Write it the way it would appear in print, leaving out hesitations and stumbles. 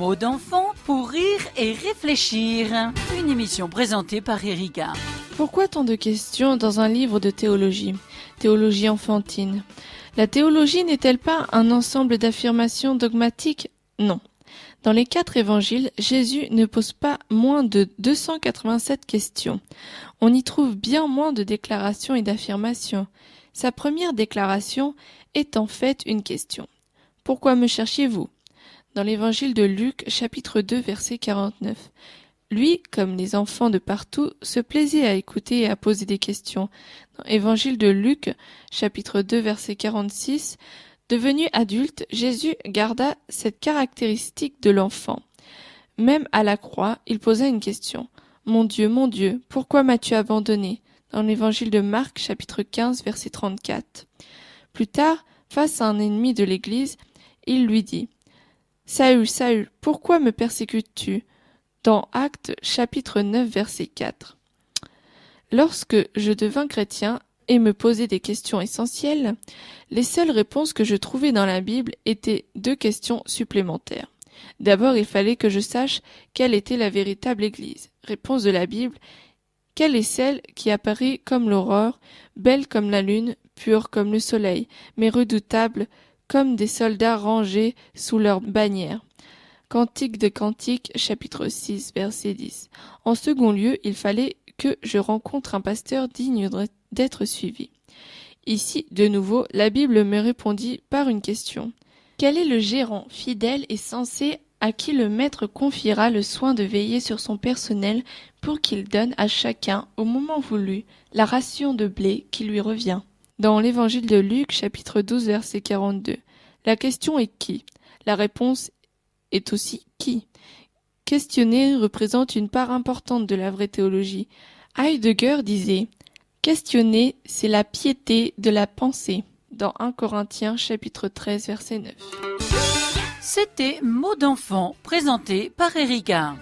Mots d'enfant pour rire et réfléchir. Une émission présentée par Erika. Pourquoi tant de questions dans un livre de théologie? Théologie enfantine. La théologie n'est-elle pas un ensemble d'affirmations dogmatiques? Non. Dans les 4 évangiles, Jésus ne pose pas moins de 287 questions. On y trouve bien moins de déclarations et d'affirmations. Sa première déclaration est en fait une question. Pourquoi me cherchiez-vous? Dans l'évangile de Luc, chapitre 2, verset 49. Lui, comme les enfants de partout, se plaisait à écouter et à poser des questions. Dans l'évangile de Luc, chapitre 2, verset 46, devenu adulte, Jésus garda cette caractéristique de l'enfant. Même à la croix, il posa une question. Mon Dieu, pourquoi m'as-tu abandonné? Dans l'évangile de Marc, chapitre 15, verset 34. Plus tard, face à un ennemi de l'Église, il lui dit « Saül, pourquoi me persécutes-tu » dans Actes chapitre 9 verset 4. Lorsque je devins chrétien et me posais des questions essentielles, les seules réponses que je trouvais dans la Bible étaient 2 questions supplémentaires. D'abord, il fallait que je sache quelle était la véritable Église. Réponse de la Bible, quelle est celle qui apparaît comme l'aurore, belle comme la lune, pure comme le soleil, mais redoutable comme des soldats rangés sous leur bannière. Cantique de Cantiques, chapitre 6, verset 10. En second lieu, il fallait que je rencontre un pasteur digne d'être suivi. Ici, de nouveau, la Bible me répondit par une question. Quel est le gérant fidèle et sensé à qui le maître confiera le soin de veiller sur son personnel pour qu'il donne à chacun, au moment voulu, la ration de blé qui lui revient? Dans l'évangile de Luc, chapitre 12, verset 42. La question est qui? La réponse est aussi qui? Questionner représente une part importante de la vraie théologie. Heidegger disait « Questionner, c'est la piété de la pensée » dans 1 Corinthiens chapitre 13 verset 9. C'était Mots d'enfant présenté par Erika.